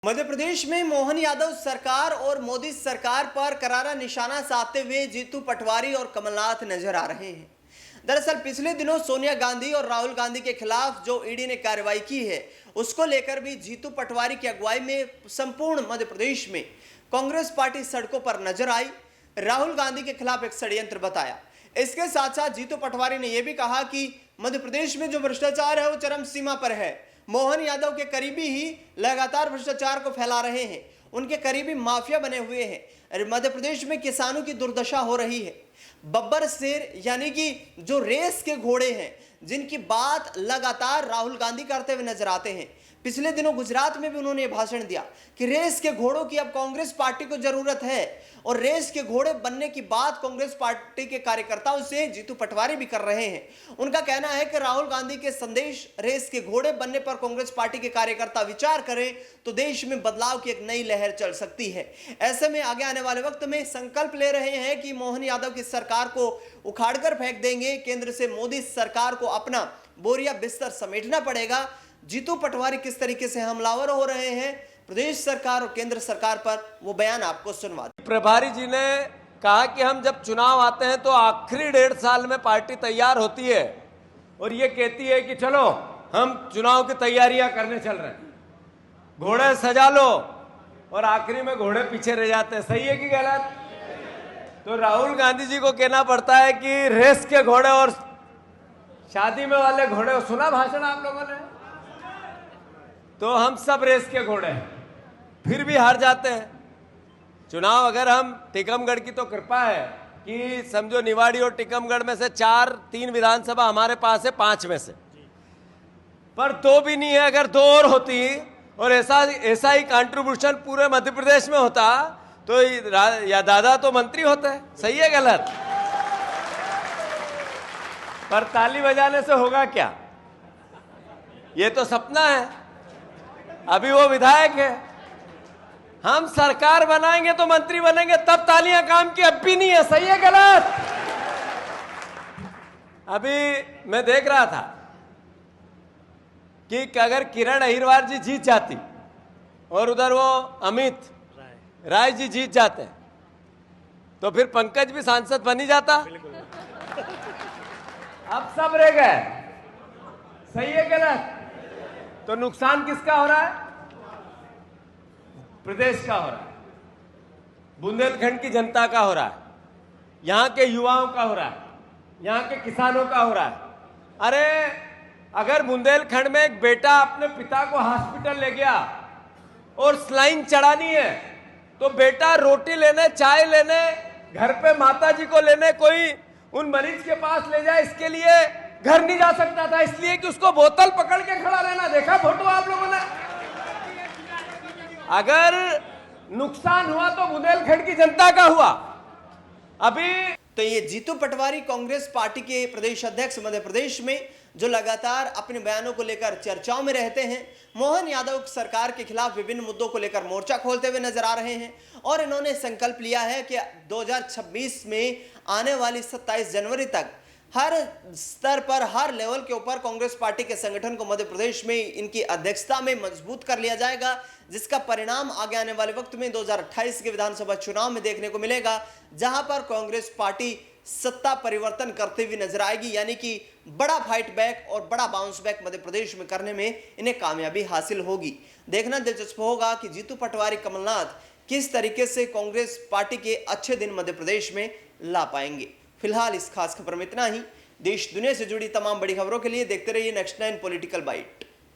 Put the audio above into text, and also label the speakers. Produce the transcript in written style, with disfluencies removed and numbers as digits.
Speaker 1: मध्य प्रदेश में मोहन यादव सरकार और मोदी सरकार पर करारा निशाना साधते हुए जीतू पटवारी और कमलनाथ नजर आ रहे हैं। दरअसल पिछले दिनों सोनिया गांधी और राहुल गांधी के खिलाफ जो ईडी ने कार्रवाई की है, उसको लेकर भी जीतू पटवारी की अगुवाई में संपूर्ण मध्य प्रदेश में कांग्रेस पार्टी सड़कों पर नजर आई। राहुल गांधी के खिलाफ एक षड्यंत्र बताया। इसके साथ साथ जीतू पटवारी ने यह भी कहा कि मध्य प्रदेश में जो भ्रष्टाचार है वो चरम सीमा पर है। मोहन यादव के करीबी ही लगातार भ्रष्टाचार को फैला रहे हैं, उनके करीबी माफिया बने हुए हैं। मध्य प्रदेश में किसानों की दुर्दशा हो रही है। बब्बर शेर यानी कि जो रेस के घोड़े हैं, जिनकी बात लगातार राहुल गांधी करते हुए नजर आते हैं। पिछले दिनों गुजरात में भी उन्होंने भाषण दिया कि रेस के घोड़ों की अब कांग्रेस पार्टी को जरूरत है, और रेस के घोड़े बनने की बात कांग्रेस पार्टी के कार्यकर्ताओं से जीतू पटवारी भी कर रहे हैं। उनका कहना है कि राहुल गांधी के संदेश रेस के घोड़े बनने पर कांग्रेस पार्टी के कार्यकर्ता विचार करें तो देश में बदलाव की एक नई लहर चल सकती है। ऐसे में आगे आने वाले वक्त में संकल्प ले रहे हैं कि मोहन यादव की सरकार को उखाड़कर फेंक देंगे। केंद्र से मोदी सरकार को अपना बोरिया बिस्तर समेटना पड़ेगा। जीतू पटवारी किस तरीके से हमलावर हो रहे हैं प्रदेश सरकार और केंद्र सरकार पर, वो बयान आपको सुनवा दें।
Speaker 2: प्रभारी जी ने कहा कि हम जब चुनाव आते हैं तो आखिरी 1.5 साल में पार्टी तैयार होती है और ये कहती है कि चलो हम चुनाव की तैयारियां करने चल रहे हैं, घोड़े सजा लो, और आखिरी में घोड़े पीछे रह जाते हैं। सही है कि गलत? तो राहुल गांधी जी को कहना पड़ता है कि रेस के घोड़े और शादी में वाले घोड़े। सुना भाषण आप लोगों ने? तो हम सब रेस के घोड़े हैं, फिर भी हार जाते हैं चुनाव। अगर हम टीकमगढ़ की तो कृपा है कि समझो निवाड़ी और टीकमगढ़ में से 3 विधानसभा हमारे पास है 5 में से, पर 2 भी नहीं है। अगर 2 और होती और ऐसा ही कंट्रीब्यूशन पूरे मध्य प्रदेश में होता तो या दादा तो मंत्री होते। सही है गलत? पर ताली बजाने से होगा क्या? ये तो सपना है। अभी वो विधायक है, हम सरकार बनाएंगे तो मंत्री बनेंगे तब तालियां काम की। अब भी नहीं है। सही है गलत? अभी मैं देख रहा था कि अगर किरण अहिरवार जी जीत जाती और उधर वो अमित राय जी जीत जाते तो फिर पंकज भी सांसद बन ही जाता। अब सब रह गए। सही है गलत? तो नुकसान किसका हो रहा है? प्रदेश का हो रहा है, बुंदेलखंड की जनता का हो रहा है, यहां के युवाओं का हो रहा है, यहां के किसानों का हो रहा है। अरे अगर बुंदेलखंड में एक बेटा अपने पिता को हॉस्पिटल ले गया और स्लाइन चढ़ानी है तो बेटा रोटी लेने, चाय लेने, घर पे माता जी को लेने कोई उन मरीज के पास ले जाए, इसके लिए घर नहीं जा सकता था, इसलिए कि उसको बोतल पकड़ के खड़ा रहना। देखा फोटो आप लोगों ने? अगर नुकसान हुआ तो बुंदेलखंड की जनता का हुआ। अभी
Speaker 1: तो ये जीतू पटवारी कांग्रेस पार्टी के प्रदेश अध्यक्ष मध्य प्रदेश में, जो लगातार अपने बयानों को लेकर चर्चाओं में रहते हैं। मोहन यादव सरकार के खिलाफ विभिन्न मुद्दों को लेकर मोर्चा खोलते हुए नजर आ रहे हैं, और इन्होंने संकल्प लिया है कि 2026 में आने वाली 27 जनवरी तक हर स्तर पर, हर लेवल के ऊपर कांग्रेस पार्टी के संगठन को मध्य प्रदेश में इनकी अध्यक्षता में मजबूत कर लिया जाएगा, जिसका परिणाम आगे आने वाले वक्त में 2028 के विधानसभा चुनाव में देखने को मिलेगा, जहां पर कांग्रेस पार्टी सत्ता परिवर्तन करते हुए नजर आएगी। यानी कि बड़ा फाइट बैक और बड़ा बाउंस बैक मध्य प्रदेश में करने में इन्हें कामयाबी हासिल होगी। देखना दिलचस्प होगा कि जीतू पटवारी, कमलनाथ किस तरीके से कांग्रेस पार्टी के अच्छे दिन मध्य प्रदेश में ला पाएंगे। फिलहाल इस खास खबर में इतना ही। देश दुनिया से जुड़ी तमाम बड़ी खबरों के लिए देखते रहिए नेक्स्ट 9 पॉलिटिकल बाइट।